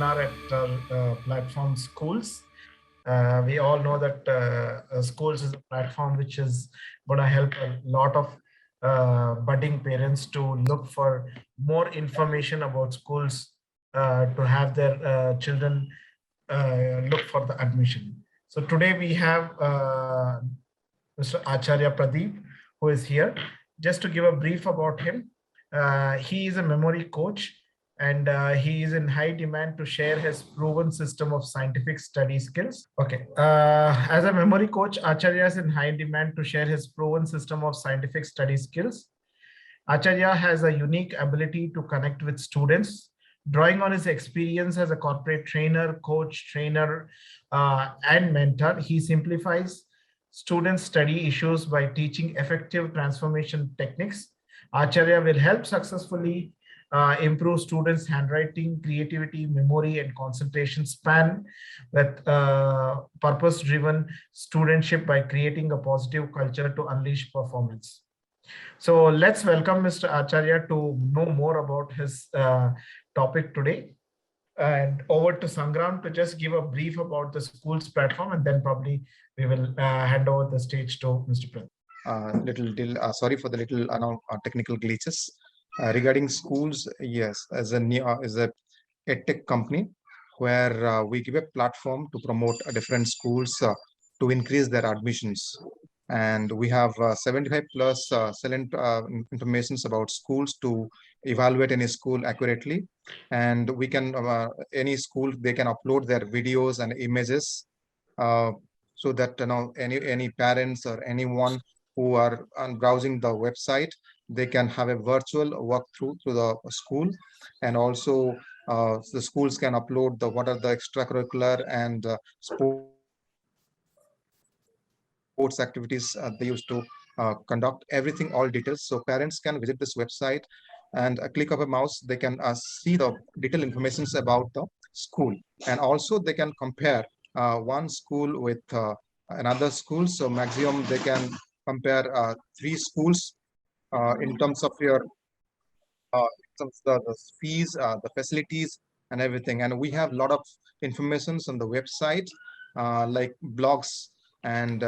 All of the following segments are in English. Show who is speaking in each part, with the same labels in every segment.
Speaker 1: webinar at our platform Skoolz. We all know that Skoolz is a platform which is going to help a lot of budding parents to look for more information about schools to have their children look for the admission. So today we have Mr. Acharya Pradeep, who is here. Just to give a brief about him, he is a memory coach, and he is in high demand to share his proven system of scientific study skills. Okay. As a memory coach, Acharya is in high demand to share his proven system of scientific study skills. Acharya has a unique ability to connect with students, drawing on his experience as a corporate trainer, coach, trainer, and mentor. He simplifies students' study issues by teaching effective transformation techniques. Acharya will help successfully improve students' handwriting, creativity, memory, and concentration span with purpose-driven studentship by creating a positive culture to unleash performance. So let's welcome Mr. Acharya to know more about his topic today. And over to Sangram to just give a brief about the Skoolz platform, and then probably we will hand over the stage to Mr. Pradeep.
Speaker 2: Sorry for the little technical glitches. Regarding Skoolz, yes, as a tech company where we give a platform to promote different schools to increase their admissions. And we have 75 plus excellent informations about schools to evaluate any school accurately. And we can, any school, they can upload their videos and images so that any parents or anyone who are browsing the website, they can have a virtual walkthrough to the school. And also the schools can upload what are the extracurricular and sports activities they used to conduct, everything, all details. So parents can visit this website and a click of a mouse, they can see the detailed information about the school. And also they can compare one school with another school. So maximum they can compare 3 schools in terms of your the fees, the facilities, and everything. And we have a lot of informations on the website, like blogs, and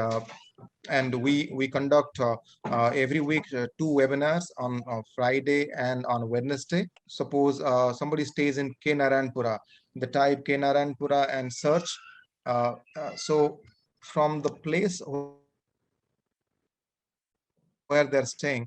Speaker 2: we conduct every week 2 webinars on Friday and on Wednesday. Suppose somebody stays in K Narayanpura, they type K Narayanpura and search. So from the place where they're staying,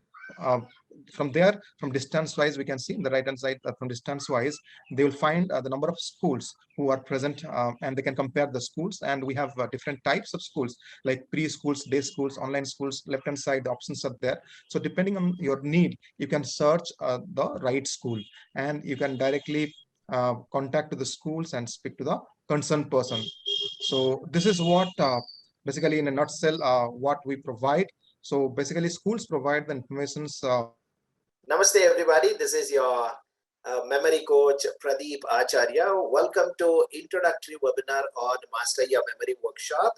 Speaker 2: from there, from distance wise, we can see in the right hand side, from distance wise, they will find the number of schools who are present, and they can compare the schools. And we have different types of schools, like preschools, day schools, online schools. Left hand side, the options are there. So depending on your need, you can search the right school, and you can directly contact to the schools and speak to the concerned person. So this is what basically in a nutshell what we provide. So basically schools provide the information.
Speaker 3: Namaste everybody, this is your memory coach Pradeep Acharya. Welcome to introductory webinar on Master Your Memory Workshop.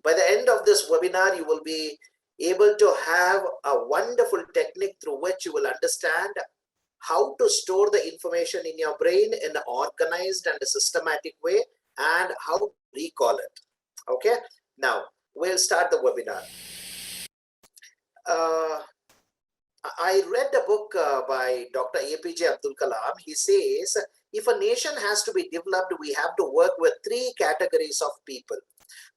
Speaker 3: By the end of this webinar, you will be able to have a wonderful technique through which you will understand how to store the information in your brain in an organized and a systematic way, and how to recall it. Okay, now we'll start the webinar. I read a book by Dr. APJ Abdul Kalam. He says, if a nation has to be developed, we have to work with 3 categories of people.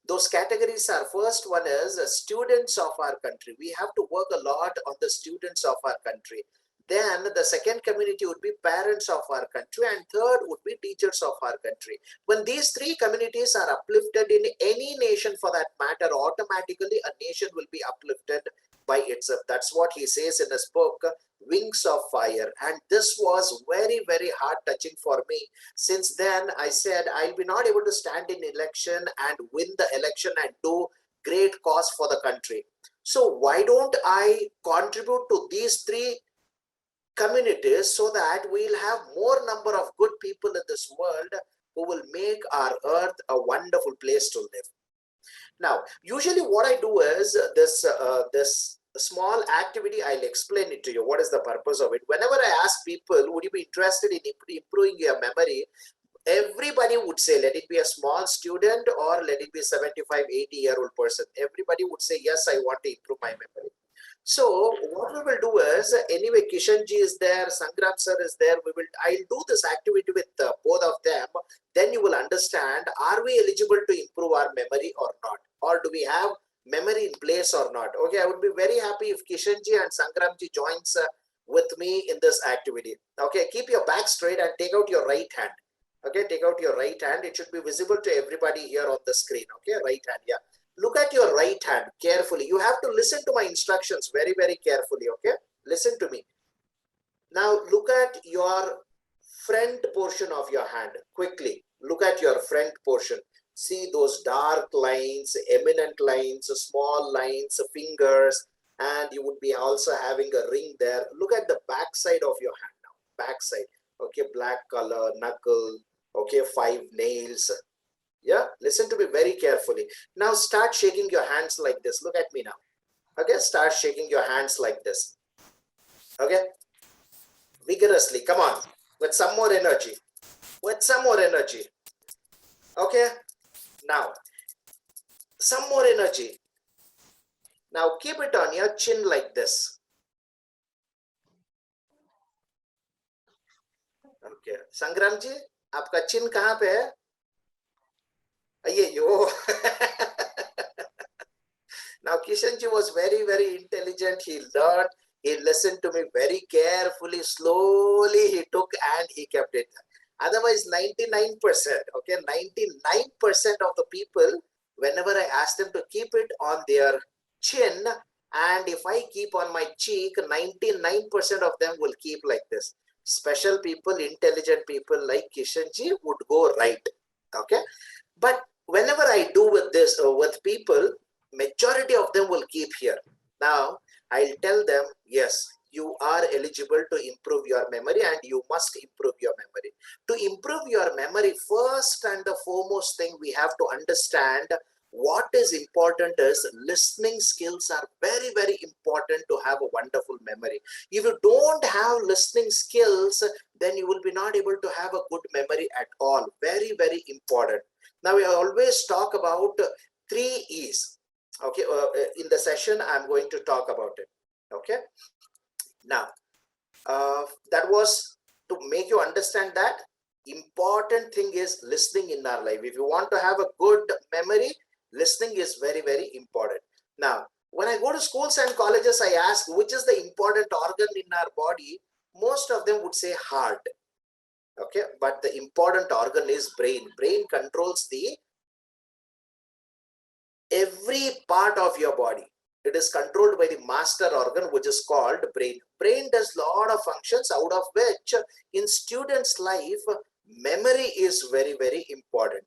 Speaker 3: Those categories are, first one is students of our country. We have to work a lot on the students of our country. Then the second community would be parents of our country, and third would be teachers of our country. When these 3 communities are uplifted in any nation for that matter, automatically a nation will be uplifted by itself. That's what he says in his book, Wings of Fire. And this was very, very heart touching for me. Since then, I said, I'll be not able to stand in election and win the election and do great cause for the country. So why don't I contribute to these 3 communities so that we'll have more number of good people in this world who will make our earth a wonderful place to live. Now, usually what I do is this small activity, I'll explain it to you. What is the purpose of it? Whenever I ask people, would you be interested in improving your memory? Everybody would say, let it be a small student or let it be 75, 80-year-old person. Everybody would say, yes, I want to improve my memory. So what we will do is, anyway, Kishanji is there, Sangram sir is there. I'll do this activity with both of them. Then you will understand, are we eligible to improve our memory or not? Or do we have memory in place or not? Okay, I would be very happy if Kishanji and Sangramji joins with me in this activity. Okay, keep your back straight and take out your right hand. Okay, take out your right hand. It should be visible to everybody here on the screen. Okay, right hand, yeah. Look at your right hand carefully. You have to listen to my instructions very, very carefully, okay? Listen to me. Now look at your front portion of your hand quickly. Look at your front portion. See those dark lines, eminent lines, small lines, fingers, and you would be also having a ring there. Look at the back side of your hand now. Back side, okay, black color, knuckle, okay, 5 nails. Yeah, listen to me very carefully. Now start shaking your hands like this. Look at me now. Okay, start shaking your hands like this. Okay, vigorously. Come on, with some more energy. With some more energy. Okay, now some more energy. Now keep it on your chin like this. Okay, Sangramji, आपका chin कहाँ पे है? Yo. Now Kishanji was very, very intelligent. He learned, he listened to me very carefully, slowly he took and he kept it. Otherwise 99%, okay, 99% of the people, whenever I ask them to keep it on their chin, and if I keep on my cheek, 99% of them will keep like this. Special people, intelligent people like Kishanji would go right, okay? But whenever I do with this, with people, majority of them will keep here. Now, I'll tell them, yes, you are eligible to improve your memory and you must improve your memory. To improve your memory, first and the foremost thing we have to understand, what is important is listening skills are very, very important to have a wonderful memory. If you don't have listening skills, then you will be not able to have a good memory at all. Very, very important. Now, we always talk about 3 E's. Okay, in the session, I'm going to talk about it. Okay. Now, that was to make you understand that important thing is listening in our life. If you want to have a good memory, listening is very, very important. Now, when I go to schools and colleges, I ask which is the important organ in our body. Most of them would say heart. Okay, but the important organ is brain. Brain controls the every part of your body. It is controlled by the master organ, which is called brain. Brain does a lot of functions, out of which in students' life, memory is very, very important.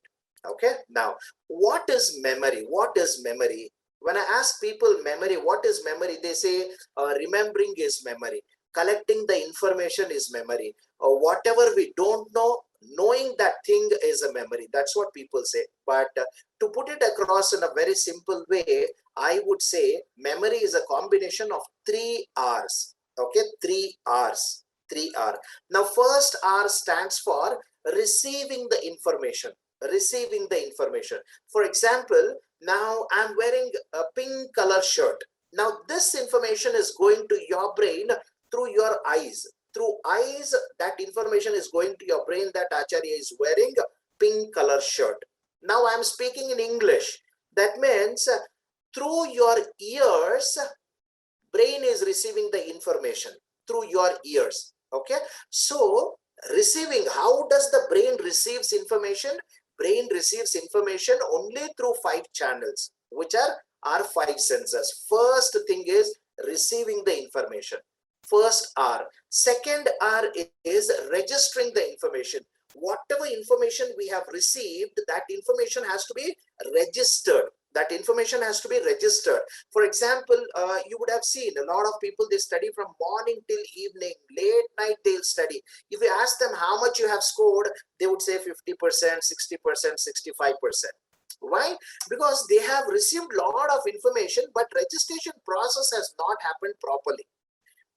Speaker 3: Okay, now what is memory? What is memory? When I ask people memory, what is memory? They say remembering is memory. Collecting the information is memory. Whatever we don't know, knowing that thing is a memory. That's what people say. But to put it across in a very simple way, I would say memory is a combination of 3 R's. Okay, 3 R's. 3 R. Now, first R stands for receiving the information. Receiving the information. For example, now I'm wearing a pink color shirt. Now, this information is going to your brain through your eyes. Through eyes, that information is going to your brain that Acharya is wearing a pink color shirt. Now I'm speaking in English. That means through your ears, brain is receiving the information through your ears. Okay. So receiving, how does the brain receives information? Brain receives information only through 5 channels, which are our 5 senses. First thing is receiving the information. First R. Second R is registering the information. Whatever information we have received, that information has to be registered. That information has to be registered. For example, you would have seen a lot of people, they study from morning till evening, late night they'll study. If you ask them how much you have scored, they would say 50%, 60%, 65%. Why? Because they have received a lot of information, but registration process has not happened properly.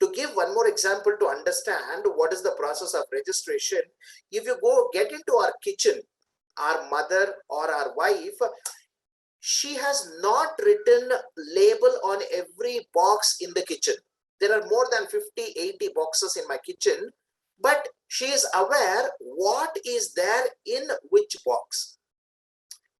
Speaker 3: To give one more example to understand what is the process of registration, if you get into our kitchen, our mother or our wife, she has not written label on every box in the kitchen. There are more than 50-80 boxes in my kitchen, but she is aware what is there in which box.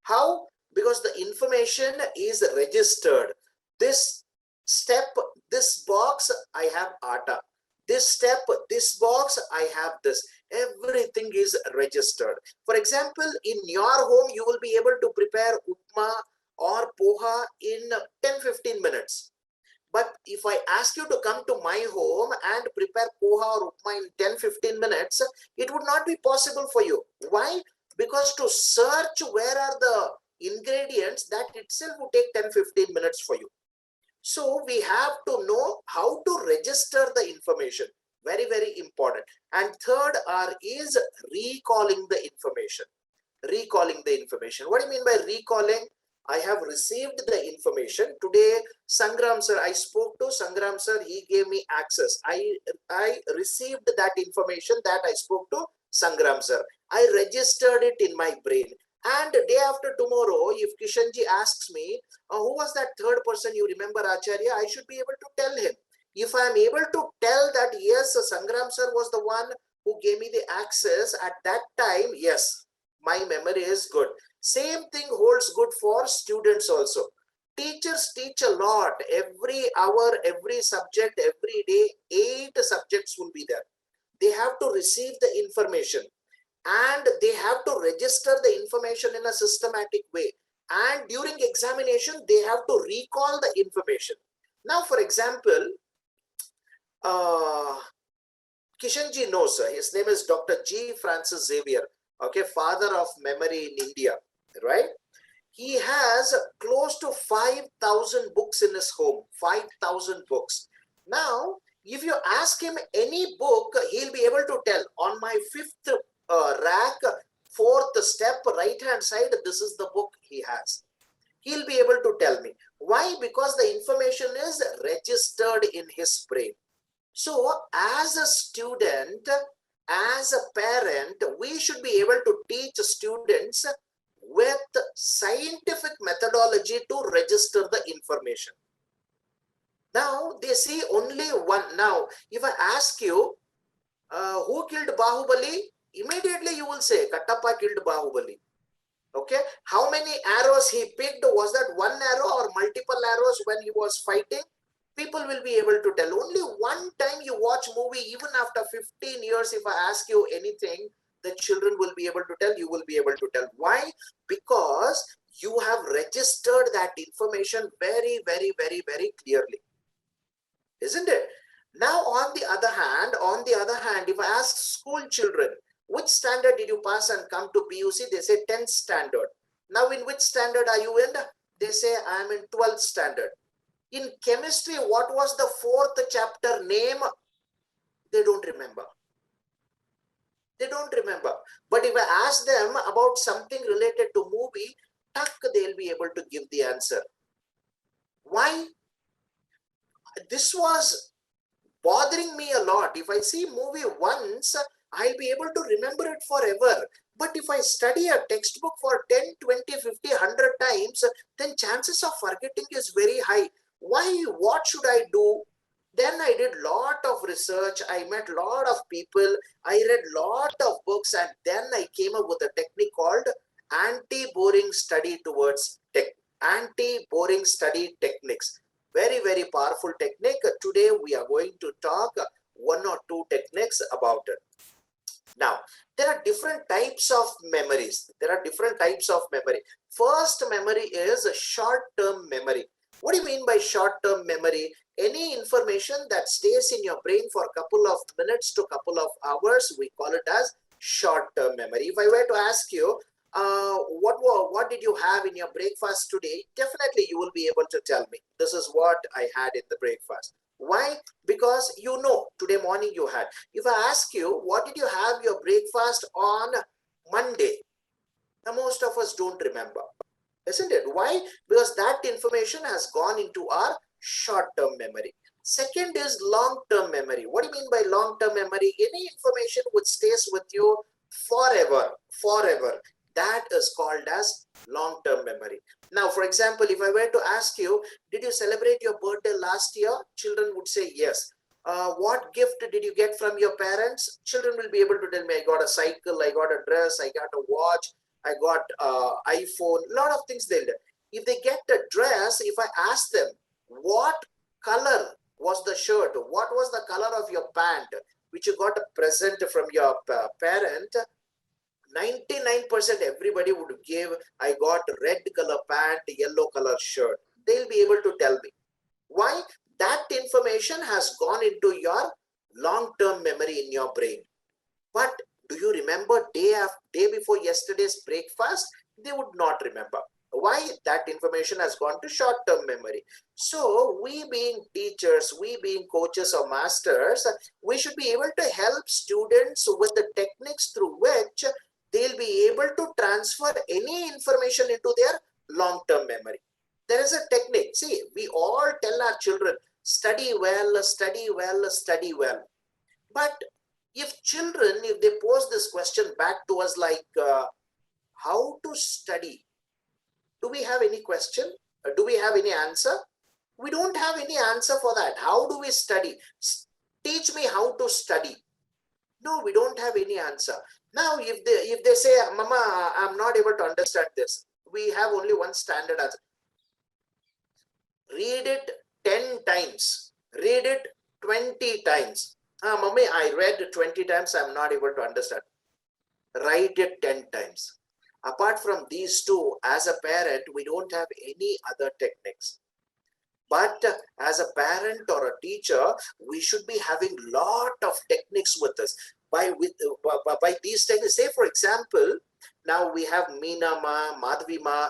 Speaker 3: How? Because the information is registered. This step, this box, I have atta. This step, this box, I have this. Everything is registered. For example, in your home, you will be able to prepare upma or poha in 10-15 minutes. But if I ask you to come to my home and prepare poha or upma in 10-15 minutes, it would not be possible for you. Why? Because to search where are the ingredients, that itself would take 10-15 minutes for you. So we have to know how to register the information. Very, very important. And third R is recalling the information. Recalling the information. What do you mean by recalling? I have received the information. Today, Sangram sir, I spoke to Sangram sir, he gave me access. I received that information that I spoke to Sangram sir. I registered it in my brain. And day after tomorrow, if Kishanji asks me, who was that third person you remember, Acharya, I should be able to tell him. If I am able to tell that, yes, Sangram sir was the one who gave me the access at that time, yes, my memory is good. Same thing holds good for students also. Teachers teach a lot. Every hour, every subject, every day, 8 subjects will be there. They have to receive the information and they have to register the information in a systematic way. And during examination, they have to recall the information. Now, for example, Kishanji knows, his name is Dr. G. Francis Xavier, okay, father of memory in India, right? He has close to 5,000 books in his home, 5,000 books. Now, if you ask him any book, he'll be able to tell on my 5th rack, 4th step, right hand side, this is the book he has. He'll be able to tell me. Why? Because the information is registered in his brain. So as a student, as a parent, we should be able to teach students with scientific methodology to register the information. Now they see only one. Now, if I ask you, who killed Bahubali? Immediately you will say, Kattappa killed Bahubali. Okay. How many arrows he picked? Was that one arrow or multiple arrows when he was fighting? People will be able to tell. Only one time you watch movie, even after 15 years, if I ask you anything, the children will be able to tell, you will be able to tell. Why? Because you have registered that information very, very, very, very clearly. Isn't it? Now, on the other hand, if I ask school children, which standard did you pass and come to PUC? They say 10th standard. Now, in which standard are you in? They say, I am in 12th standard. In chemistry, what was the 4th chapter name? They don't remember. They don't remember. But if I ask them about something related to movie, they'll be able to give the answer. Why? This was bothering me a lot. If I see movie once, I'll be able to remember it forever. But if I study a textbook for 10, 20, 50, 100 times, then chances of forgetting is very high. Why? What should I do? Then I did lot of research. I met lot of people. I read lot of books, and then I came up with a technique called anti-boring study towards anti-boring study techniques. Very, very powerful technique. Today we are going to talk 1 or 2 techniques about it. Now, there are different types of memories. There are different types of memory. First memory is a short-term memory. What do you mean by short-term memory? Any information that stays in your brain for a couple of minutes to a couple of hours, we call it as short-term memory. If I were to ask you, what did you have in your breakfast today? Definitely you will be able to tell me. This is what I had in the breakfast. Why? Because you know today morning you had. If I ask you, what did you have your breakfast on Monday? Now, most of us don't remember. Isn't it? Why? Because that information has gone into our short-term memory. Second is long-term memory. What do you mean by long-term memory? Any information which stays with you forever, forever. That is called as long-term memory. Now, for example, if I were to ask you, did you celebrate your birthday last year? Children would say yes. What gift did you get from your parents? Children will be able to tell me, I got a cycle, I got a dress, I got a watch, I got iPhone, a lot of things they'll do. If they get a dress, if I ask them, what color was the shirt? What was the color of your pant, which you got a present from your parent? 99% everybody would give, I got red color pant, yellow color shirt. They'll be able to tell me. Why? That information has gone into your long-term memory in your brain. But do you remember day before yesterday's breakfast? They would not remember. Why? That information has gone to short-term memory. So we being teachers, we being coaches or masters, we should be able to help students with the techniques through which they'll be able to transfer any information into their long-term memory. There is a technique. See, we all tell our children, study well, study well, study well. But if children, if they pose this question back to us like, how to study? Do we have any question? Do we have any answer? We don't have any answer for that. How do we study? Teach me how to study. No, we don't have any answer. Now, if they say, Mama, I'm not able to understand this, we have only one standard answer. Read it 10 times. Read it 20 times. Mommy, I read 20 times, I'm not able to understand. Write it 10 times. Apart from these two, as a parent, we don't have any other techniques. But as a parent or a teacher, we should be having lot of techniques with us. By these techniques, say for example, now we have Meena Ma, Madhvi Ma,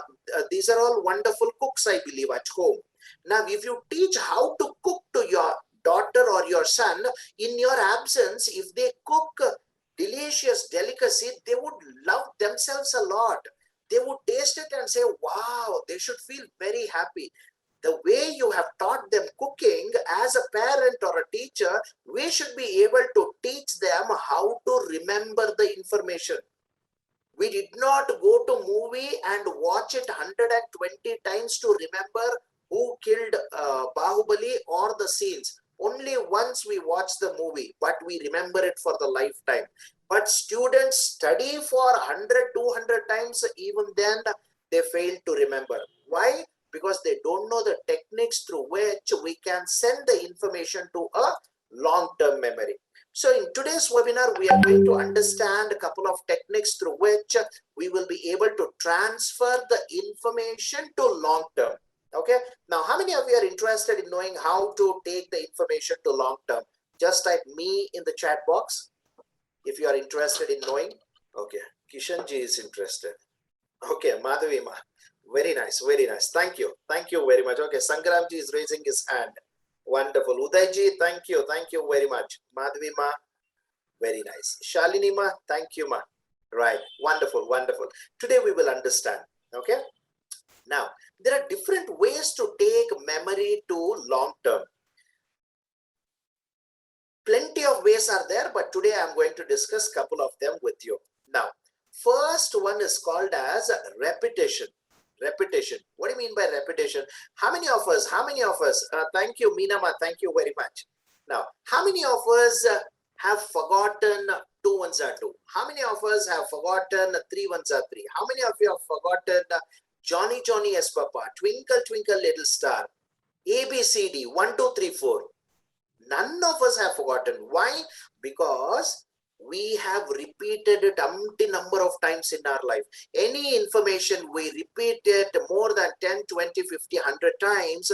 Speaker 3: these are all wonderful cooks, I believe, at home. Now, if you teach how to cook to your daughter or your son, in your absence, if they cook delicious delicacy, they would love themselves a lot. They would taste it and say, wow, they should feel very happy. The way you have taught them cooking, as a parent or a teacher, we should be able to teach them how to remember the information. We did not go to movie and watch it 120 times to remember who killed Bahubali or the scenes. Only once we watch the movie, but we remember it for the lifetime. But students study for 100, 200 times, even then they fail to remember. Why? Because they don't know the techniques through which we can send the information to a long-term memory. So in today's webinar, we are going to understand a couple of techniques through which we will be able to transfer the information to long-term. Okay. Now, how many of you are interested in knowing how to take the information to long-term? Just type me in the chat box if you are interested in knowing. Okay. Kishanji is interested. Okay. Madhavi Ma. Very nice. Very nice. Thank you. Thank you very much. Okay. Sangramji is raising his hand. Wonderful. Udayji, thank you. Thank you very much. Madhavi Ma. Very nice. Shalini Ma. Thank you, Ma. Right. Wonderful. Wonderful. Today we will understand. Okay. Now, there are different ways to take memory to long term. Plenty of ways are there, but today I'm going to discuss a couple of them with you. Now, first one is called as repetition. Repetition. What do you mean by repetition? How many of us, thank you, Meenama, thank you very much. Now, how many of us have forgotten 2 ones are 2? How many of us have forgotten 3 ones are 3? How many of you have forgotten Johnny, Johnny, yes, Papa, Twinkle, Twinkle, Little Star, ABCD, 1, 2, 3, 4. None of us have forgotten. Why? Because we have repeated it umpty number of times in our life. Any information we repeat it more than 10, 20, 50, 100 times,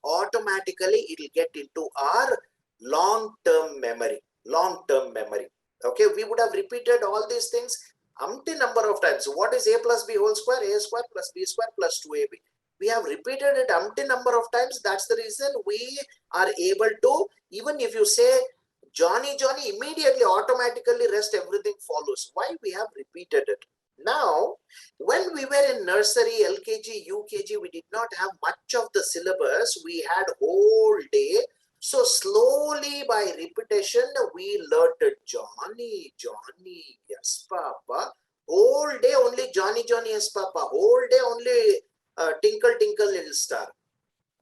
Speaker 3: automatically it will get into our long-term memory. Long-term memory. Okay, we would have repeated all these things umpty number of times. What is a plus b whole square? A square plus b square plus 2ab. We have repeated it umpty number of times. That's the reason we are able to, even if you say Johnny, Johnny, immediately automatically rest everything follows. Why? We have repeated it. Now, when we were in nursery, LKG, UKG, we did not have much of the syllabus. We had whole day. So slowly by repetition, we learned Johnny, Johnny, yes, Papa. Whole day only Johnny, Johnny, yes, Papa. Whole day only Tinkle, Tinkle, Little Star.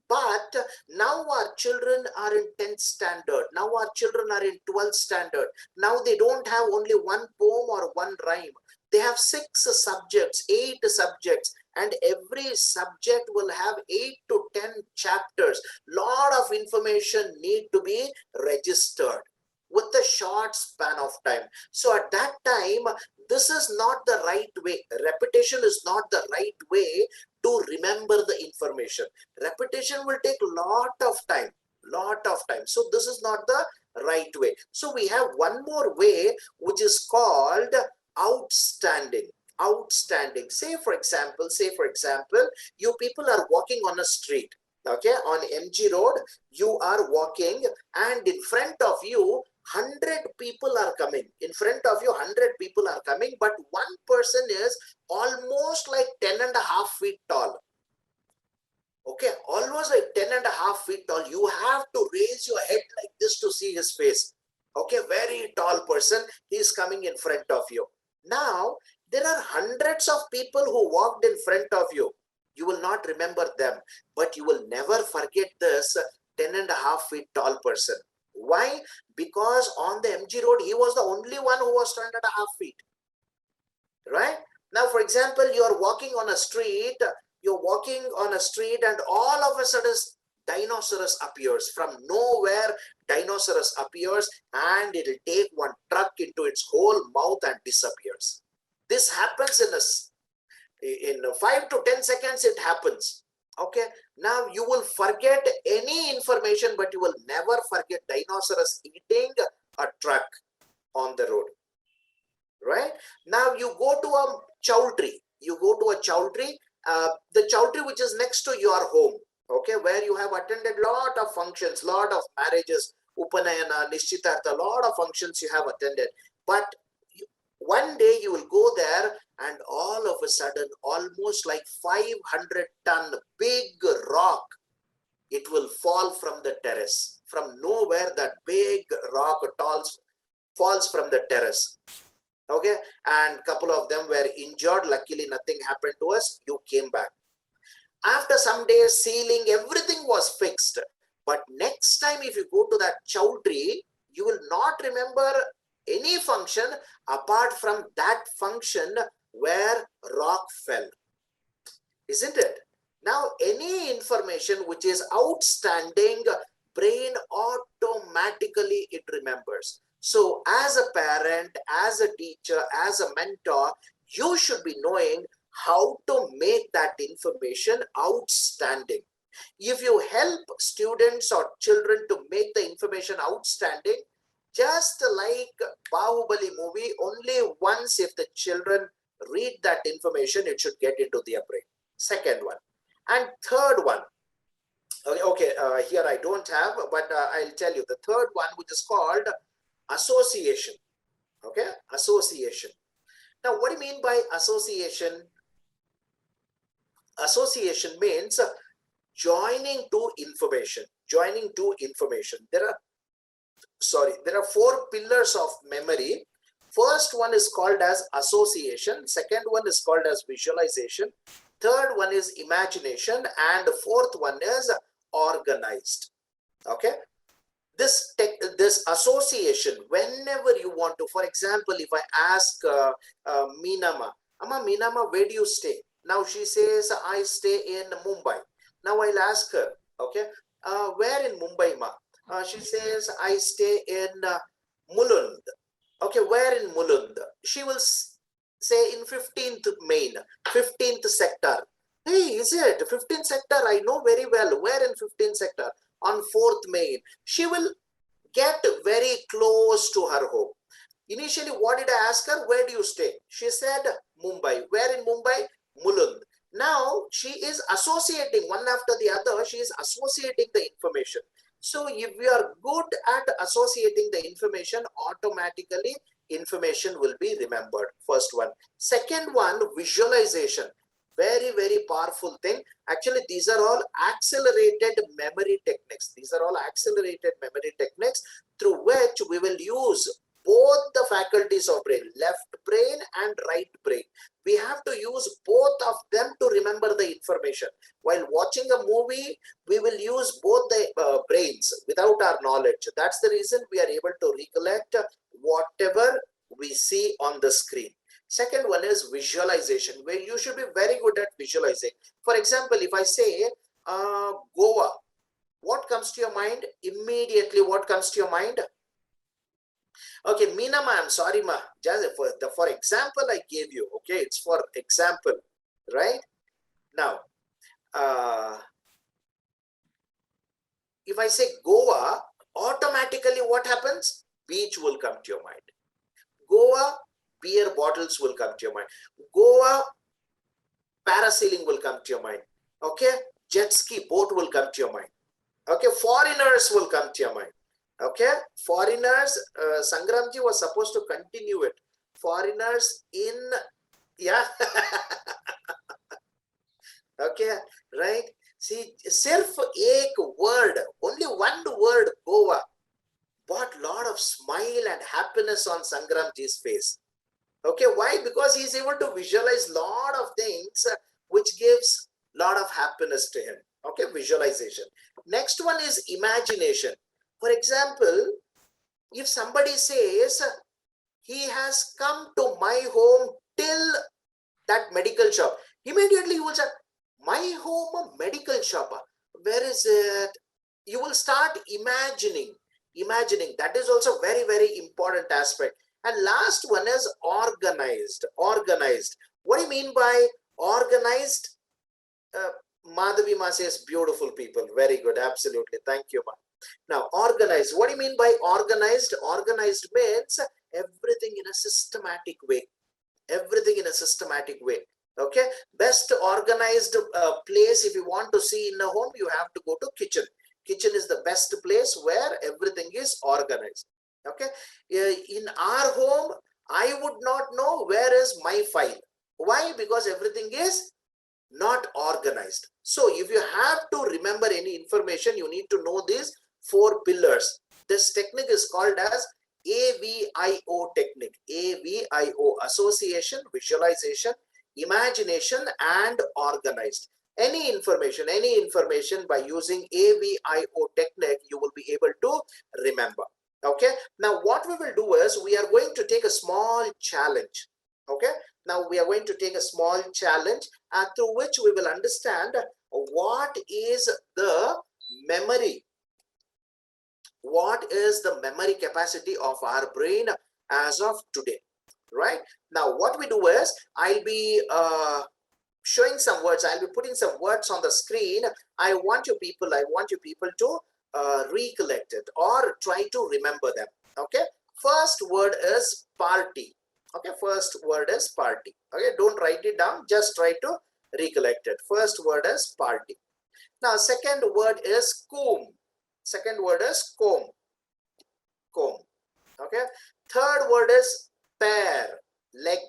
Speaker 3: But now our children are in 10th standard. Now our children are in 12th standard. Now they don't have only one poem or one rhyme. They have 6 subjects, 8 subjects, and every subject will have 8 to 10 chapters. Lot of information need to be registered with a short span of time. So at that time, this is not the right way. Repetition is not the right way to remember the information. Repetition will take lot of time. So this is not the right way. So we have one more way, which is called outstanding. Say for example, you people are walking on a street. Okay, on MG Road, you are walking, and in front of you 100 people are coming. In front of you 100 people are coming, but one person is almost like 10.5 feet tall. Okay, almost like 10.5 feet tall. You have to raise your head like this to see his face. Okay, very tall person. He is coming in front of you. Now, there are hundreds of people who walked in front of you. You will not remember them, but you will never forget this 10.5 feet tall person. Why? Because on the MG Road, he was the only one who was 10.5 feet. Right? Now, for example, you're walking on a street, and all of a sudden, dinosaurus appears. From nowhere, dinosaurus appears, and it'll take one truck into its whole mouth and disappears. This happens in 5 to 10 seconds, it happens. Okay, now you will forget any information, but you will never forget dinosaurs eating a truck on the road. Right? Now you go to a chowdhury. The chowdhury which is next to your home. Okay, where you have attended lot of functions, lot of marriages, upanayana, nishchitartha, lot of functions you have attended. But one day you will go there, and all of a sudden, almost like 500-ton big rock, it will fall from the terrace. From nowhere, that big rock falls from the terrace. Okay, and couple of them were injured. Luckily, nothing happened to us. You came back. After some days, sealing, everything was fixed. But next time, if you go to that chowdhury, you will not remember any function apart from that function where rock fell. Isn't it? Now, any information which is outstanding, brain automatically it remembers. So as a parent, as a teacher, as a mentor, you should be knowing how to make that information outstanding. If you help students or children to make the information outstanding, just like Bahubali movie, only once if the children read that information, it should get into their brain. Second one. And third one. Okay, here I don't have, but I'll tell you. The third one, which is called association. Okay, association. Now, what do you mean by association? Association means joining to information. There are 4 pillars of memory. First one is called as association. Second one is called as visualization. Third one is imagination. And the fourth one is organized. Okay. This association, whenever you want to, for example, if I ask Meenama, Amma, Meenama, where do you stay? Now she says, I stay in Mumbai. Now I'll ask her, okay, where in Mumbai, ma? She says, I stay in Mulund. Okay, where in Mulund? She will say in 15th Main, 15th sector. Hey, is it 15th sector? I know very well. Where in 15th sector? On 4th Main. She will get very close to her home. Initially, what did I ask her? Where do you stay? She said Mumbai. Where in Mumbai? Mulund. Now, she is associating one after the other. She is associating the information. So, if we are good at associating the information, automatically information will be remembered. First one. Second one, visualization. Very, very powerful thing. Actually, these are all accelerated memory techniques. These are all accelerated memory techniques through which we will use both the faculties of brain, left brain and right brain. We have to use both of them to remember the information. While watching a movie, we will use both the brains without our knowledge. That's the reason we are able to recollect whatever we see on the screen. Second one is visualization, where you should be very good at visualizing. For example, if I say Goa, what comes to your mind? Immediately, what comes to your mind? Okay, Meena ma'am, sorry ma, just for example I gave you, okay, it's for example, right? Now, if I say Goa, automatically what happens? Beach will come to your mind. Goa, beer bottles will come to your mind. Goa, parasailing will come to your mind. Okay, jet ski boat will come to your mind. Okay, foreigners will come to your mind. Okay, foreigners, Sangramji was supposed to continue it. Foreigners in, yeah. Okay, right? See, self ek word, only one word, Goa, brought a lot of smile and happiness on Sangramji's face. Okay, why? Because he's able to visualize a lot of things which gives a lot of happiness to him. Okay, visualization. Next one is imagination. For example, if somebody says he has come to my home till that medical shop, immediately you will say, my home medical shop, where is it? You will start imagining. That is also very, very important aspect. And last one is organized. What do you mean by organized? Madhavi ma says beautiful people. Very good. Absolutely. Thank you, ma. Now, organized. What do you mean by organized? Organized means everything in a systematic way. Okay. Best organized place if you want to see in a home, you have to go to kitchen. Kitchen is the best place where everything is organized. Okay. In our home, I would not know where is my file. Why? Because everything is not organized. So if you have to remember any information, you need to know these 4 pillars. This technique is called as AVIO technique. AVIO, association, visualization, imagination, and organized. Any information by using AVIO technique, you will be able to remember. Okay. Now what we will do is we are going to take a small challenge. Okay. Now we are going to take a small challenge through which we will understand what is the memory. What is the memory capacity of our brain as of today, right? Now what we do is I'll be showing some words. I'll be putting some words on the screen. I want you people to recollect it or try to remember them. Okay. First word is party. Okay. First word is party. Okay. Don't write it down. Just try to recollect it. First word is party. Now, second word is comb. Second word is comb. Okay. Third word is pair. Leg,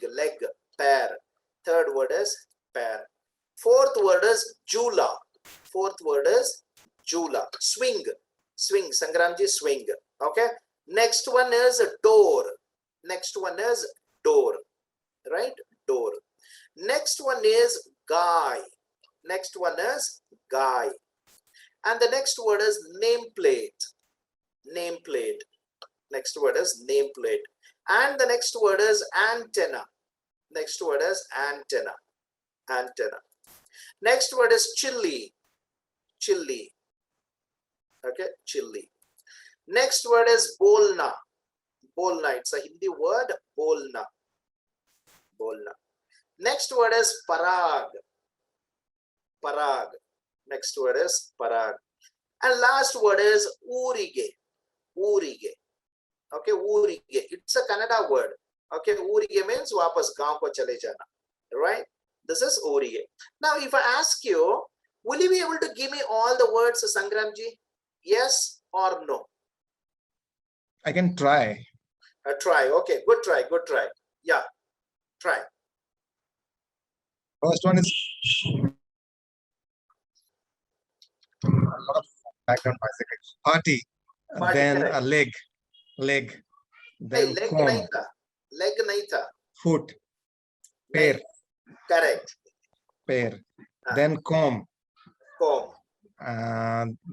Speaker 3: pair. Third word is pair. Fourth word is jula. Swing. Sangramji, swing. Okay. Next one is door. Right? Door. Next one is guy. And the next word is nameplate. Next word is nameplate. And the next word is antenna. Next word is antenna. Next word is chilli. Okay, chilli. Next word is bolna. It's a Hindi word, bolna. Next word is parag. Next word is parag. And last word is urige. Okay, urige. It's a Kannada word. Okay, urige means wapas gaon ko chale jana. Right? This is urige. Now, if I ask you, will you be able to give me all the words, Sangramji? Yes or no?
Speaker 2: I can try.
Speaker 3: Try. Okay, good try. Yeah, try.
Speaker 2: First one is A lot of background noise. Okay. Party,
Speaker 3: Party,
Speaker 2: then
Speaker 3: correct.
Speaker 2: a leg,
Speaker 3: Hey,
Speaker 2: then
Speaker 3: leg
Speaker 2: comb,
Speaker 3: naita. Leg naita.
Speaker 2: foot,
Speaker 3: Naita.
Speaker 2: pair,
Speaker 3: Correct.
Speaker 2: pair,
Speaker 3: Ah,
Speaker 2: then comb,
Speaker 3: comb.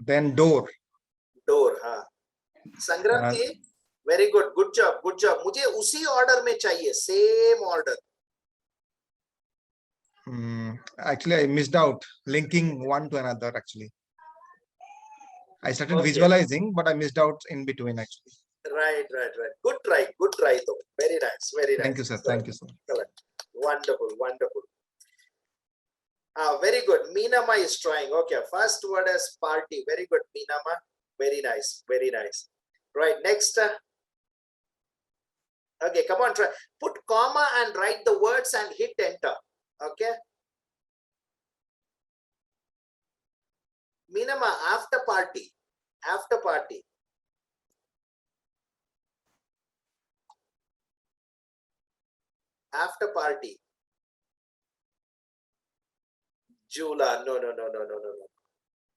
Speaker 2: then door.
Speaker 3: Door. हाँ. संग्राम
Speaker 2: Uh,
Speaker 3: जी, very good. Good job. Good job. मुझे उसी order में चाहिए. Same order.
Speaker 2: Actually, I missed out linking one to another. Actually, I started
Speaker 3: Okay.
Speaker 2: visualizing, but I missed out in between. Actually,
Speaker 3: Right. Good try. Good try though. Very nice. Very
Speaker 2: thank
Speaker 3: nice.
Speaker 2: you, sir.
Speaker 3: Correct.
Speaker 2: Thank you, sir.
Speaker 3: Correct. Wonderful. Wonderful. Very good. Meenama is trying. Okay. First word is party. Very good, Meenama. Very nice. Very nice. Right. Next. Okay. Come on. Try. Put comma and write the words and hit enter. Okay. Meenama, after party. After party. After party. Jula. No.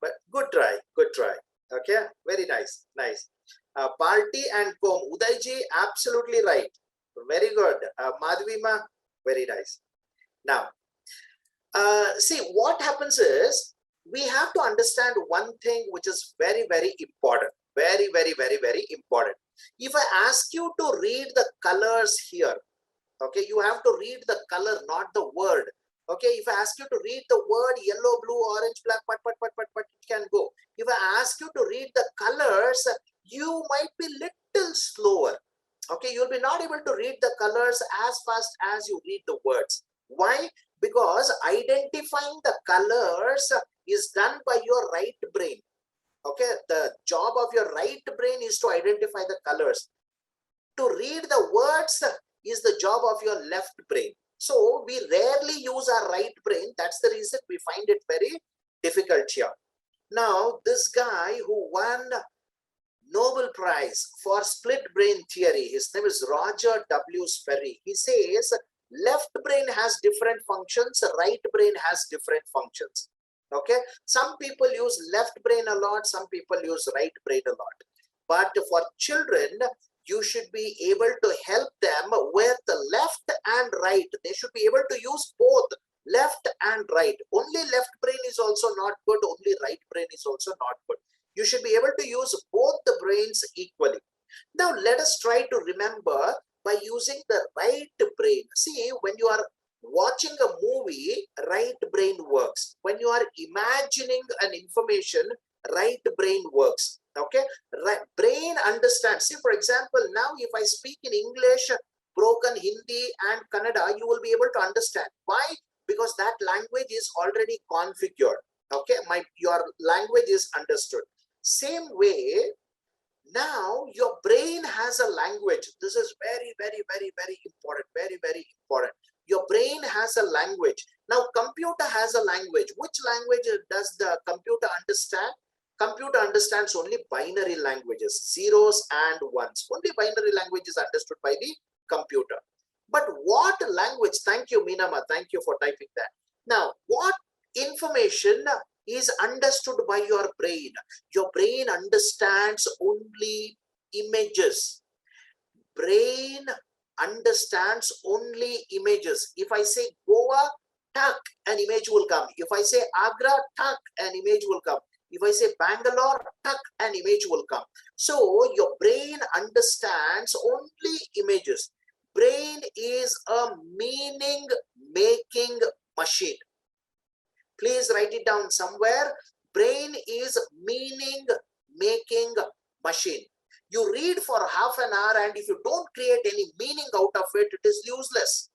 Speaker 3: But good try. Good try. Okay. Very nice. Nice. Party and comb. Udayji, absolutely right. Very good. Madhvima, very nice. Now, see, what happens is we have to understand one thing which is very, very important. Very important. If I ask you to read the colors here, okay, you have to read the color, not the word. Okay, if I ask you to read the word yellow, blue, orange, black, it can go. If I ask you to read the colors, you might be little slower. Okay, you'll be not able to read the colors as fast as you read the words. Why? Because identifying the colors is done by your right brain. Okay, the job of your right brain is to identify the colors. To read the words is the job of your left brain. So we rarely use our right brain. That's the reason we find it very difficult here. Now, this guy who won Nobel Prize for split brain theory, his name is Roger W. Sperry. He says left brain has different functions, right brain has different functions. Okay, some people use left brain a lot, some people use right brain a lot. But for children, you should be able to help them with the left and right. They should be able to use both left and right. Only left brain is also not good, only right brain is also not good. You should be able to use both the brains equally. Now, let us try to remember by using the right brain. See, when you are watching a movie, right brain works. When you are imagining an information, right brain works. Okay, right brain understands. See, for example, now if I speak in English, broken Hindi and Kannada, you will be able to understand. Why? Because that language is already configured. Okay, your language is understood. Same way, now your brain has a language. This is very important. Very important. Your brain has a language. Now computer has a language. Which language does the computer understand? Computer understands only binary languages, zeros and ones. Only binary language is understood by the computer. But what language? Thank you, Meenama. Thank you for typing that. Now, what information is understood by your brain? Your brain understands only images. Brain understands only images. If I say Goa, tuck, an image will come. If I say Agra, tuck, an image will come. If I say Bangalore, tuck, an image will come. So your brain understands only images. Brain is a meaning-making machine. Please write it down somewhere. Brain is meaning-making machine. You read for half an hour and if you don't create any meaning out of it, it is useless.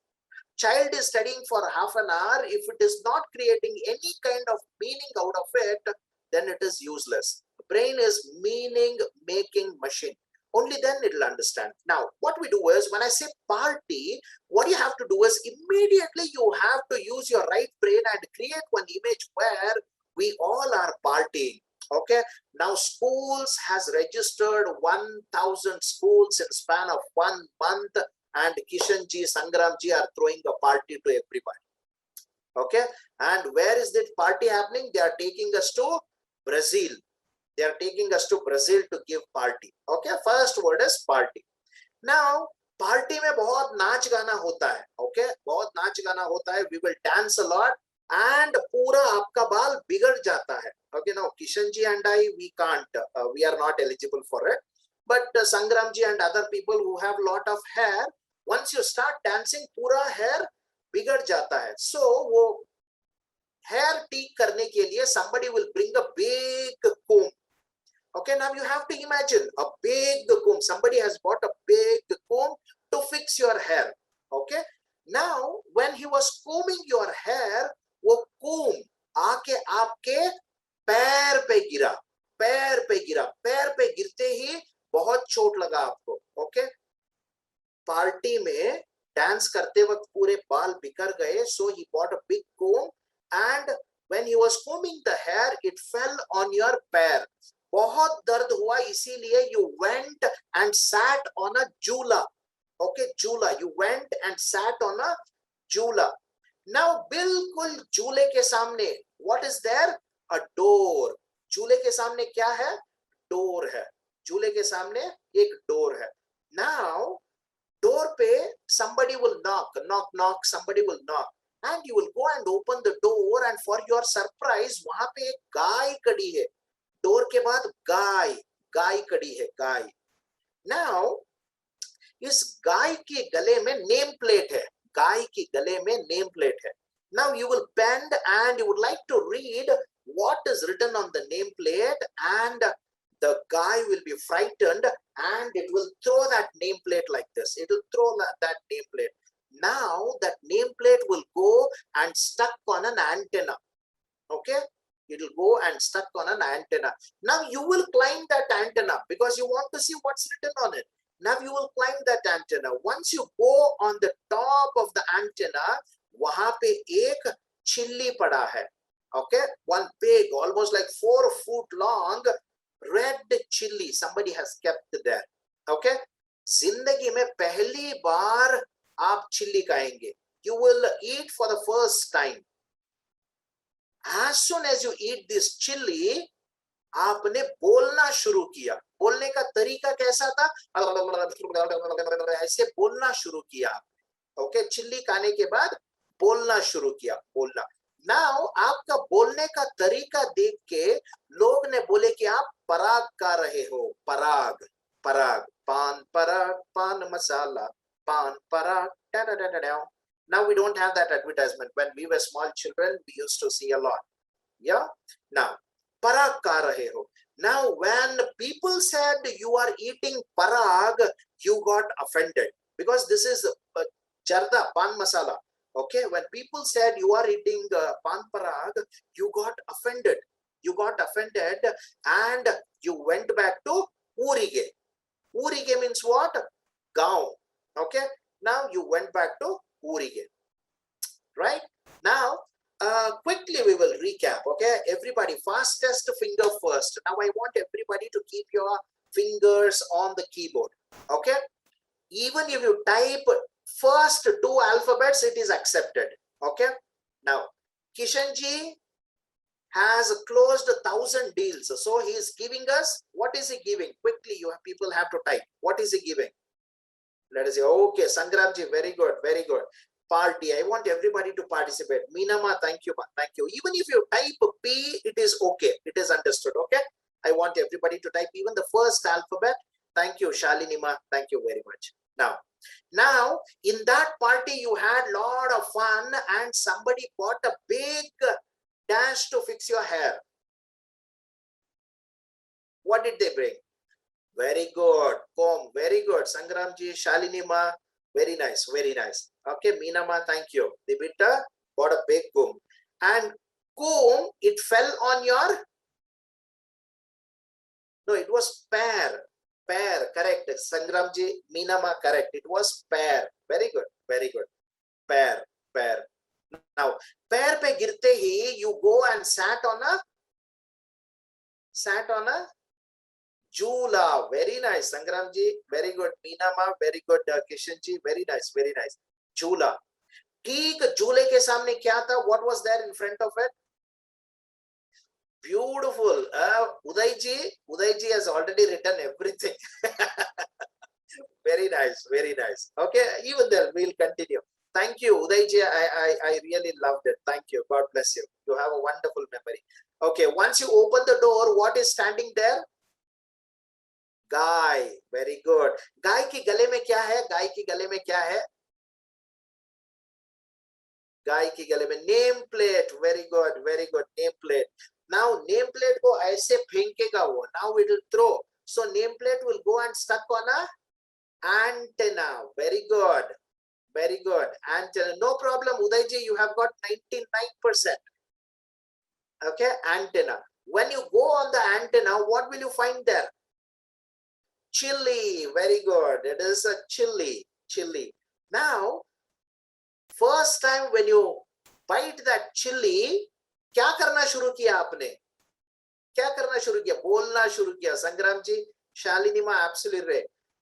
Speaker 3: Child is studying for half an hour. If it is not creating any kind of meaning out of it, then it is useless. Brain is meaning-making machine. Only then it will understand. Now, what we do is, when I say party, what you have to do is immediately you have to use your right brain and create one image where we all are partying. Okay. Now, Skoolz has registered 1,000 schools in span of 1 month, and Kishanji, Sangramji are throwing a party to everybody. Okay, and where is that party happening? They are taking us to Brazil. They are taking us to Brazil to give party. Okay, first word is party. Now party में बहुत नाच गाना होता है. Okay, बहुत नाच गाना होता है. We will dance a lot and पूरा आपका बाल बिगड़ जाता है. Okay, now Kishan ji and I, we can't, we are not eligible for it. But Sangram ji and other people who have lot of hair, once you start dancing, पूरा hair बिगड़ जाता है. So वो hair ठीक करने के लिए somebody will bring a big comb. Okay, now you have to imagine a big comb. Somebody has bought a big comb to fix your hair. Okay, now when he was combing your hair, वो comb आके आपके पैर पे गिरा, पैर पे गिरा, पैर पे गिरते ही बहुत चोट लगा आपको. Okay, पार्टी में डांस करते वक्त पूरे बाल बिखर गए. So he bought a big comb and when he was combing the hair, it fell on your पैर. बहुत दर्द हुआ, इसीलिए you went and sat on a झूला. Okay, झूला. You went and sat on a झूला. Now बिल्कुल झूले के सामने what is there? A door. झूले के सामने क्या है? Door है. झूले के सामने एक door है. Now door पे somebody will knock, somebody will knock and you will go and open the door and for your surprise वहां पे एक गाय खड़ी है. डोर के बाद गाय खड़ी है, गाय. नाउ इस गाय के गले में नेम प्लेट है. गाय के गले में नेम प्लेट है. Now you will bend and you would like to read what is written on the name plate and the guy will be frightened and it will throw that name plate like this. It will throw that name plate. Now that name plate will go and stuck on an antenna. Okay, it will go and stuck on an antenna. Now you will climb that antenna because you want to see what's written on it. Now you will climb that antenna. Once you go on the top of the antenna, वहां पे एक chilli पड़ा है. Okay, one big, almost like 4 foot long red chilli somebody has kept there. Okay, जिंदगी में पहली बार आप chilli खाएंगे. You will eat for the first time. As soon as you eat this chili, आपने बोलना शुरू किया. बोलने का तरीका कैसा था? ऐसे बोलना शुरू किया. ओके, चिल्ली खाने के बाद बोलना शुरू किया, बोलना. नाउ आपका बोलने का तरीका देख के लोग ने बोले कि आप पराग खा रहे हो. पराग, पराग, पान पराग, पान मसाला, पान पराग. Now we don't have that advertisement. When we were small children, we used to see a lot. Yeah. Now, parag kha rahe ho. Now, when people said you are eating parag, you got offended because this is jarda, pan masala. Okay. When people said you are eating pan parag, you got offended. You got offended and you went back to urige. Urige means what? Gaon. Okay. Now you went back to urige. Right? Now, quickly we will recap. Okay, everybody, fastest finger first. Now I want everybody to keep your fingers on the keyboard. Okay, even if you type first 2 alphabets, it is accepted. Okay, now Kishanji has closed 1,000 deals, so he is giving us, what is he giving? Quickly, you have, people have to type. What is he giving? Let us see. Okay, Sangramji, very good, very good. Party, I want everybody to participate. Meenama, thank you, ma. Thank you. Even if you type P, it is okay. It is understood. Okay. I want everybody to type even the first alphabet. Thank you, Shalini ma. Thank you very much. Now, in that party, you had a lot of fun and somebody bought a big dash to fix your hair. What did they bring? Very good. Comb. Very good. Sangramji, Shalini ma. Very nice. Very nice. Okay, Meena ma, thank you. The bitter got a big comb. And comb, it fell on your... No, it was pear. Pear, correct. Sangramji, Meena ma, correct. It was pear. Very good. Very good. Pear. Pear. Now, pear pe girte hi, you go and sat on a Jula. Very nice. Sangramji, very good. Meena ma, very good. Kishanji, very nice. Very nice. Jula. ठीक झूले के सामने क्या था? What was there in front of it? Beautiful. Uday ji has already written everything. Very nice, very nice. Okay, even then we'll continue. Thank you, Uday ji. I really loved it. Thank you. God bless you. You have a wonderful memory. Okay, once you open the door, what is standing there? Guy. Very good. गाय की गले में क्या है? गाय की गले में क्या है? गाय की गले में name plate. Very good, very good. Name plate. Now name plate को ऐसे फेंकेगा वो. Now it will throw. So name plate will go and stuck on a antenna. Very good, very good. Antenna. No problem, Uday ji. You have got 99%. Okay, antenna. When you go on the antenna, what will you find there? Chili. Very good. It is a chili. Chili. Now, first time when you bite that chili, क्या करना शुरू किया आपने? क्या करना शुरू किया? बोलना शुरू किया. संग्राम जी, शालिनी माँ, एब्सोल्युटली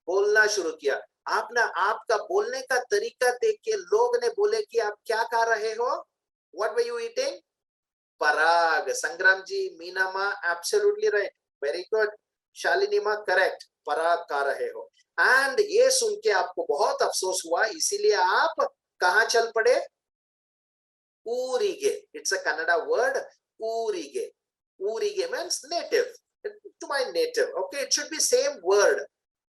Speaker 3: बोलना शुरू किया. आपने आपका बोलने का तरीका देख के लोग ने बोले कि आप क्या खा रहे हो? What were you eating? पराग. संग्राम जी, मीना माँ, absolutely right. Very good. Shalini माँ, करेक्ट. पराग खा रहे हो. एंड ये सुन के आपको बहुत अफसोस हुआ, इसीलिए आप कहाँ चल पड़े? Urige. It's a Kannada word. Urige. Urige means native. To my native. Okay, it should be same word.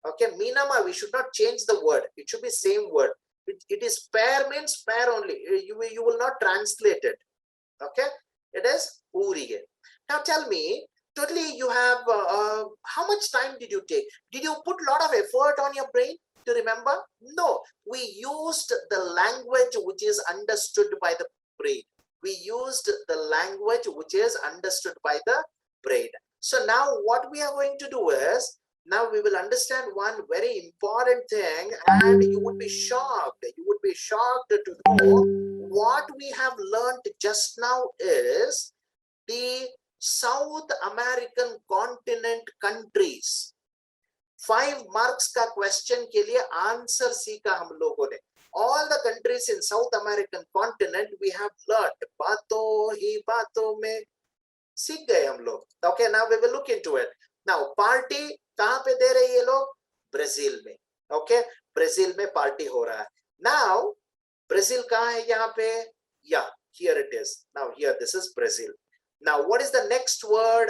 Speaker 3: Okay, Minama, we should not change the word. It should be same word. It is pair means pair only. You will not translate it. Okay, it is Urige. Now tell me, totally you have, how much time did you take? Did you put a lot of effort on your brain to remember? No, we used the language which is understood by the brain. We used the language which is understood by the brain. So now what we are going to do is, now we will understand one very important thing, and you would be shocked. You would be shocked to know what we have learned just now is the South American continent countries. 5 marks का question के लिए answer सीखा हम लोगों ने. All the countries in South American continent we have learned. बातों ही बातों में सीख गए हम लोग. Okay, now we will look into it. Now party कहाँ पे दे रहे ये लोग? ब्राजील में. Okay, ब्राजील में पार्टी हो रहा है. Now ब्राजील कहाँ है यहाँ पे? Yeah, here it is. Now here this is Brazil. Now what is the next word?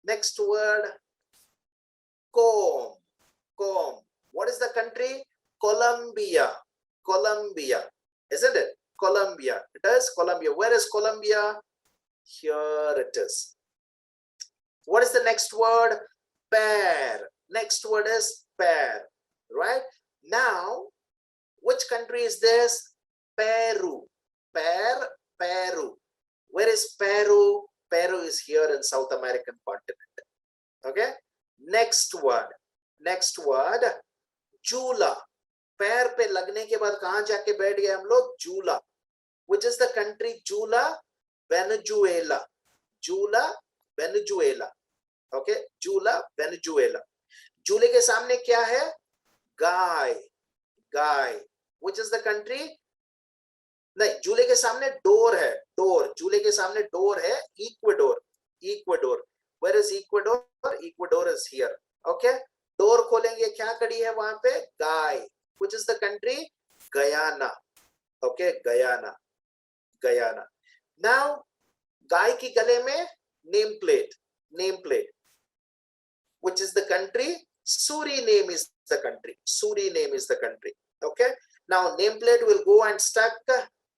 Speaker 3: Next word. Comb. Comb. What is the country? Colombia. Colombia. Isn't it? Colombia. It is Colombia. Where is Colombia? Here it is. What is the next word? Pear. Next word is pear. Right? Now, which country is this? Peru. Peru. Where is Peru? Peru is here in South American continent. Okay? Next word. Next word. Jula. पैर पे लगने के बाद कहां जाके बैठ गए हम लोग? जूला. Which is the country? Jula, Venezuela. Jula, Venezuela. Okay, Jula, Venezuela. July के सामने क्या है? गाय. गाय. Which is the country? नहीं, जूले के सामने डोर है. डोर. जूले के सामने डोर है. Ecuador. Ecuador. Where is Ecuador? Ecuador is here. Okay. Door खोलेंगे, क्या खड़ी है वहां पे? गाय. Which is the country? Guyana. Okay, Guyana. Guyana. Now, गाय की गले में name plate. Name plate. Which is the country? Suriname is the country. Suriname is the country. Okay. Now, name plate will go and stuck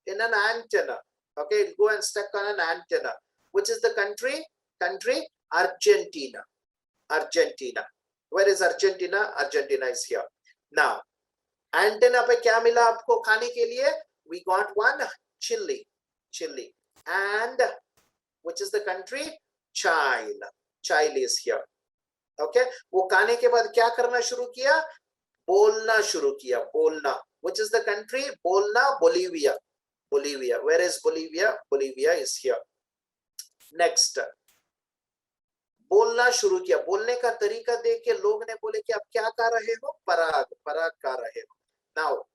Speaker 3: in an antenna. Okay, it will go and stuck on an antenna. Which is the country? Country? Argentina. Argentina. Where is Argentina? Argentina is here. Now, antenna पे क्या मिला आपको खाने के लिए? We got one chili. Chili. And which is the country? Chile. Chile is here. Okay. वो खाने के बाद क्या करना शुरू किया? बोलना शुरू किया. बोलना. Which is the country? बोलना. Bolivia. Bolivia. Where is Bolivia? Bolivia is here. Next. बोलना शुरू किया. बोलने का तरीका देख के लोग ने बोले कि आप क्या कर रहे हो? पराग. पराग कर रहे हो. Now,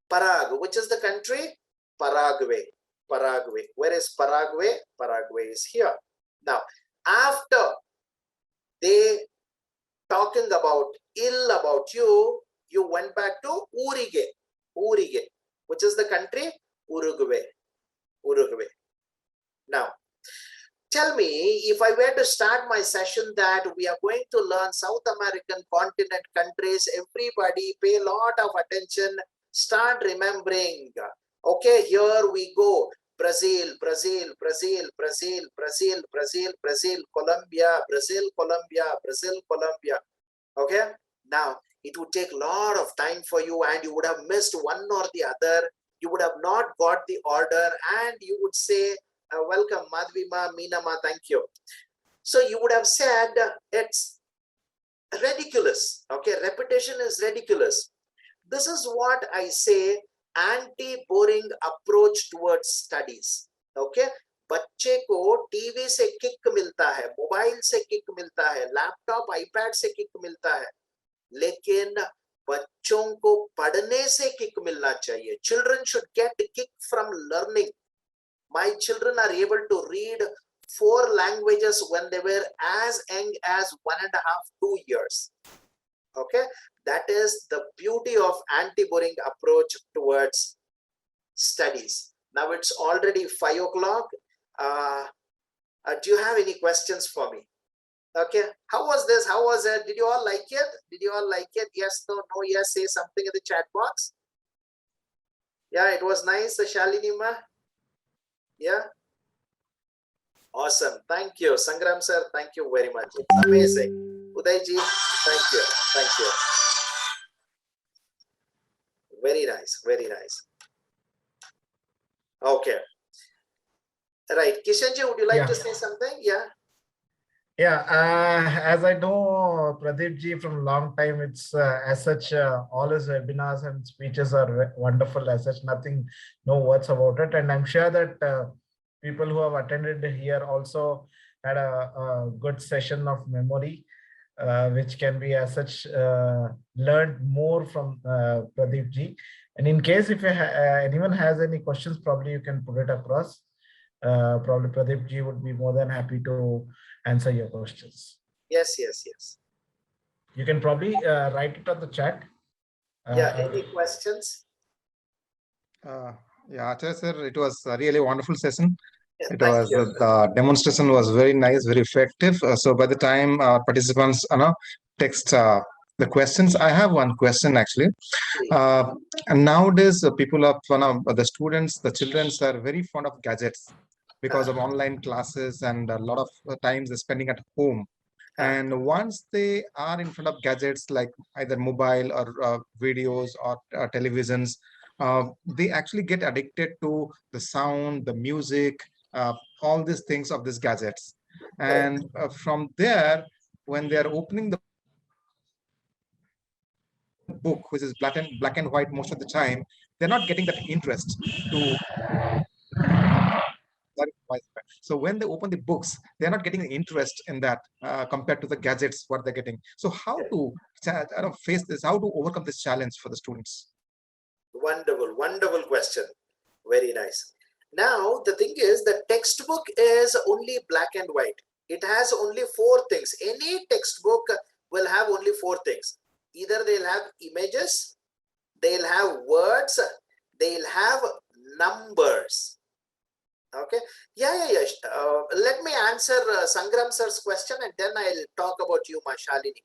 Speaker 3: Parag. Which is the country? Paraguay. Paraguay. Where is Paraguay? Paraguay is here. Now, after they talking about ill about you, you went back to Uruguay. Uruguay. Which is the country? Uruguay. Uruguay. Now, tell me, if I were to start my session that we are going to learn South American continent countries, everybody pay a lot of attention, start remembering. Okay, here we go. Brazil, Brazil, Brazil, Brazil, Brazil, Brazil, Brazil, Colombia, Brazil, Colombia, Brazil, Colombia. Okay, now it would take a lot of time for you and you would have missed one or the other. You would have not got the order and you would say, welcome, Madhvima, Meenama, thank you. So you would have said, it's ridiculous. Okay, repetition is ridiculous. This is what I say, anti-boring approach towards studies. Okay, बच्चे को TV से kick मिलता है, mobile से kick मिलता है, laptop iPad से kick मिलता है, लेकिन बच्चों को पढ़ने से किक मिलना चाहिए. Children should get kick from learning. My children are able to read 4 languages when they were as young as 1.5, 2 years. Okay, that is the beauty of anti-boring approach towards studies. Now it's already 5 o'clock. Do you have any questions for me? Okay, how was this? How was it? Did you all like it? Did you all like it? Yes, no, no, yes, say something in the chat box. Yeah, it was nice, Shalini ma. Yeah, awesome. Thank you, Sangram sir. Thank you very much. It's amazing. Uday ji, thank you. Thank you. Very nice. Very nice. Okay. Right. Kishanji, would you like to say something? Yeah.
Speaker 1: Yeah, as I know Pradeep ji from a long time, it's as such, all his webinars and speeches are wonderful as such, nothing, no words about it. And I'm sure that people who have attended here also had a good session of memory, which can be as such learned more from Pradeep ji. And in case if anyone has any questions, probably you can put it across. Probably Pradeep ji would be more than happy to answer your questions.
Speaker 3: Yes, yes, yes.
Speaker 1: You can probably write it on the chat.
Speaker 3: Yeah, any questions?
Speaker 2: Yeah, Acharya sir, it was a really wonderful session.
Speaker 3: Yeah,
Speaker 2: It was the demonstration was very nice, very effective. So by the time our participants text the questions, I have one question actually. And nowadays, people are the students, the children are very fond of gadgets because of online classes and a lot of times they're spending at home. And once they are in front of gadgets like either mobile or videos or televisions, they actually get addicted to the sound, the music, all these things of these gadgets. And from there, when they are opening the book, which is black and white most of the time, they're not getting that interest to. So when they open the books, they're not getting interest in that compared to the gadgets what they're getting. So how to face this? How to overcome this challenge for the students?
Speaker 3: Wonderful, wonderful question. Very nice. Now the thing is, the textbook is only black and white. It has only 4 things. Any textbook will have only 4 things. Either they'll have images, they'll have words, they'll have numbers. Okay. Yeah. Let me answer Sangram sir's question and then I'll talk about you, Shalini.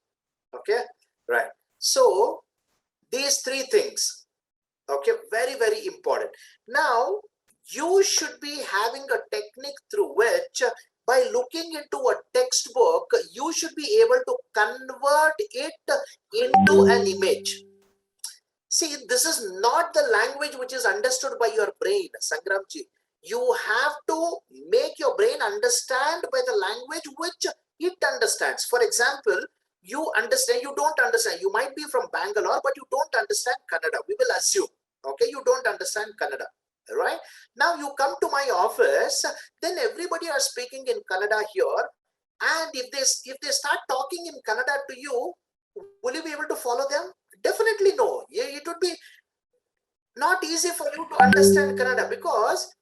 Speaker 3: Okay. Right. So these 3 things. Okay. Very, very important. Now you should be having a technique through which by looking into a textbook, you should be able to convert it into an image. See, this is not the language which is understood by your brain, Sangramji. You have to make your brain understand by the language which it understands. For example, you don't understand. You might be from Bangalore, but you don't understand Kannada. We will assume, okay, you don't understand Kannada, right? Now you come to my office, then everybody are speaking in Kannada here. And if they start talking in Kannada to you, will you be able to follow them? Definitely no. It would be Not easy for you to understand Kannada because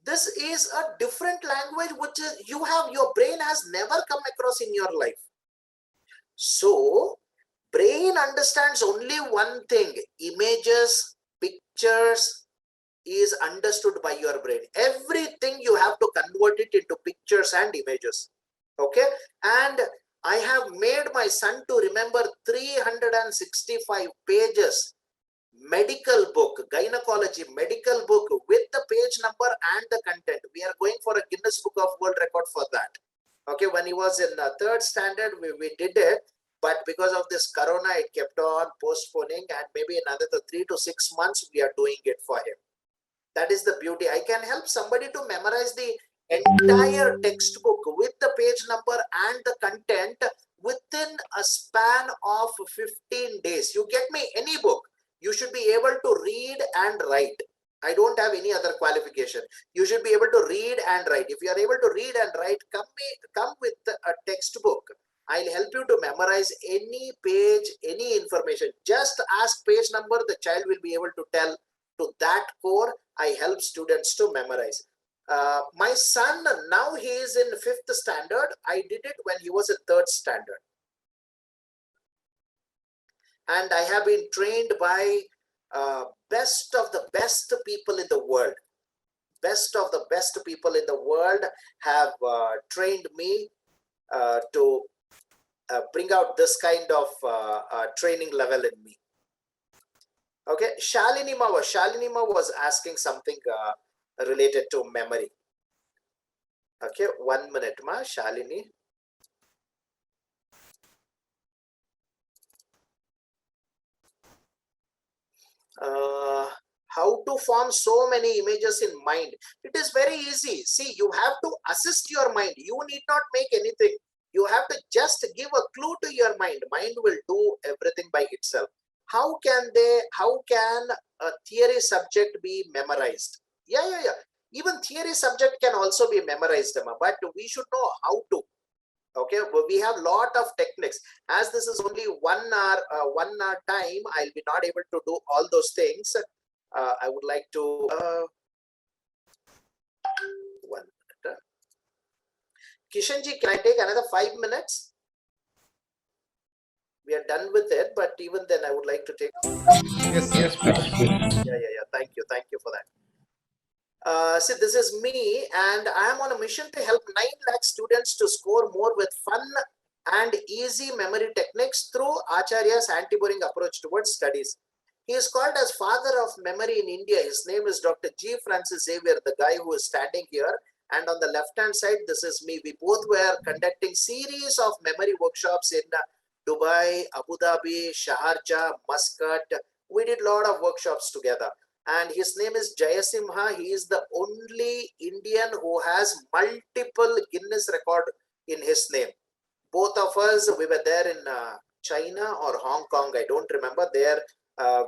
Speaker 3: this is a different language which is your brain has never come across in your life. So brain understands only one thing: images, pictures is understood by your brain. Everything you have to convert it into pictures and images. Okay, and I have made my son to remember 365 pages medical book, gynecology medical book with the page number and the content. We are going for a Guinness Book of World Record for that. Okay, when he was in third standard, we did it, but because of this corona, it kept on postponing, and maybe another 3 to 6 months we are doing it for him. That is the beauty. I can help somebody to memorize the entire textbook with the page number and the content within a span of 15 days. You get me any book, you should be able to read and write. I don't have any other qualification. You should be able to read and write. If you are able to read and write, come with a textbook. I'll help you to memorize any page, any information. Just ask page number, the child will be able to tell. To that core, I help students to memorize. My son, now he is in 5th standard. I did it when he was in 3rd standard. And I have been trained by best of the best people in the world. Best of the best people in the world have trained me to bring out this kind of training level in me. Okay, Shalini Ma was asking something related to memory. Okay, 1 minute, ma, Shalini. How to form so many images in mind? It is very easy. See, you have to assist your mind. You need not make anything. You have to just give a clue to your mind. Mind will do everything by itself. How can a theory subject be memorized? Yeah. Even theory subject can also be memorized, but we should know how to. Okay, well, we have lot of techniques. As this is only 1 hour, 1 hour time, I'll be not able to do all those things. I would like to 1 minute. Kishanji, can I take another 5 minutes? We are done with it, but even then I would like to take.
Speaker 2: Yes, please.
Speaker 3: Yeah. Thank you for that. See, this is me, and I am on a mission to help 9 lakh students to score more with fun and easy memory techniques through Acharya's anti-boring approach towards studies. He is called as father of memory in India. His name is Dr. G. Francis Xavier, the guy who is standing here. And on the left-hand side, this is me. We both were conducting series of memory workshops in Dubai, Abu Dhabi, Sharjah, Muscat. We did a lot of workshops together. And his name is Jayasimha. He is the only Indian who has multiple Guinness record in his name. Both of us, we were there in China or Hong Kong. I don't remember. There,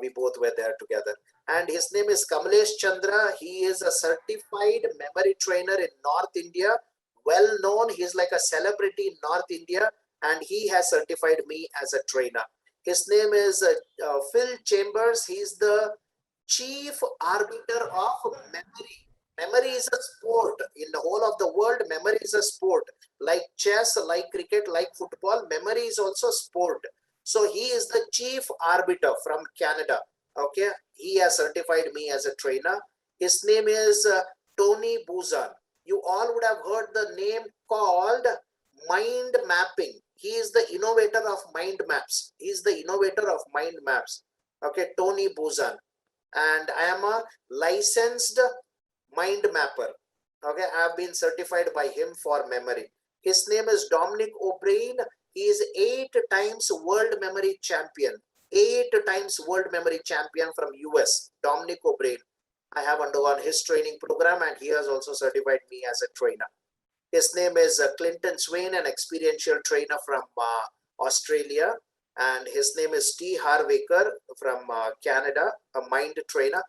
Speaker 3: we both were there together. And his name is Kamlesh Chandra. He is a certified memory trainer in North India. Well known. He's like a celebrity in North India. And he has certified me as a trainer. His name is Phil Chambers. He's the chief arbiter of memory. Memory is a sport. In the whole of the world, memory is a sport. Like chess, like cricket, like football, memory is also sport. So he is the chief arbiter from Canada. Okay, he has certified me as a trainer. His name is Tony Buzan. You all would have heard the name called mind mapping. He is the innovator of mind maps. He is the innovator of mind maps. Okay, Tony Buzan. And I am a licensed mind mapper. Okay, I have been certified by him for memory. His name is Dominic O'Brien. He is 8 times world memory champion. 8 times world memory champion from US. Dominic O'Brien. I have undergone his training program, and he has also certified me as a trainer. His name is Clinton Swain, an experiential trainer from Australia. And his name is T. Harvaker from Canada, a mind trainer.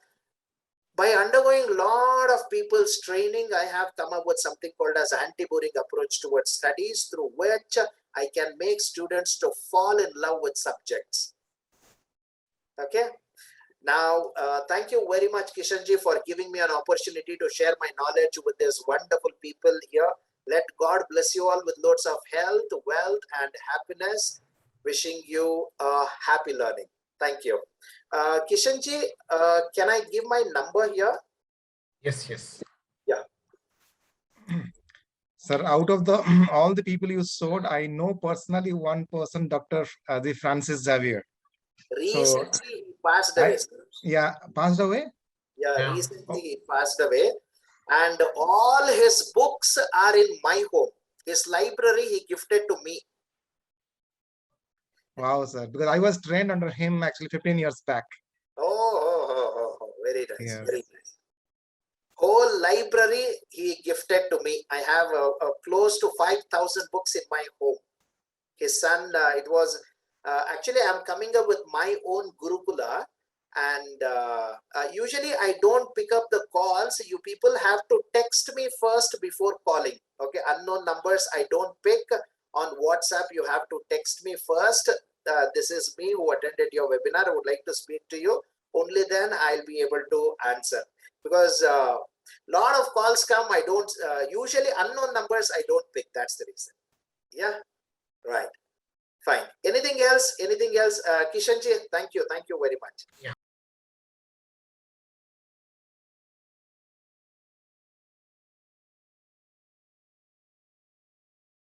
Speaker 3: By undergoing a lot of people's training, I have come up with something called as anti-boring approach towards studies, through which I can make students to fall in love with subjects. Okay. Now, thank you very much, Kishanji, for giving me an opportunity to share my knowledge with these wonderful people here. Let God bless you all with loads of health, wealth, and happiness. Wishing you happy learning. Thank you. Kishanji, can I give my number here?
Speaker 1: Yes, yes.
Speaker 3: Yeah.
Speaker 2: Sir, out of the all the people you showed, I know personally one person, Dr. The Francis Xavier.
Speaker 3: Recently, he passed away.
Speaker 2: Yeah, passed away?
Speaker 3: Yeah,
Speaker 1: Yeah.
Speaker 3: recently he passed away. And all his books are in my home. His library he gifted to me.
Speaker 2: Wow, sir. Because I was trained under him actually 15 years back.
Speaker 3: Very nice,
Speaker 2: Yes.
Speaker 3: very nice. Whole library he gifted to me. I have close to 5,000 books in my home. His son, it was, actually I'm coming up with my own Gurukula, and usually I don't pick up the calls. You people have to text me first before calling. Okay, unknown numbers I don't pick. On WhatsApp, you have to text me first. This is me who attended your webinar. I would like to speak to you. Only then I'll be able to answer, because lot of calls come. I don't usually unknown numbers I don't pick. That's the reason. Yeah, right. Fine. Anything else? Anything else? Kishanji, thank you. Thank you very much.
Speaker 1: Yeah.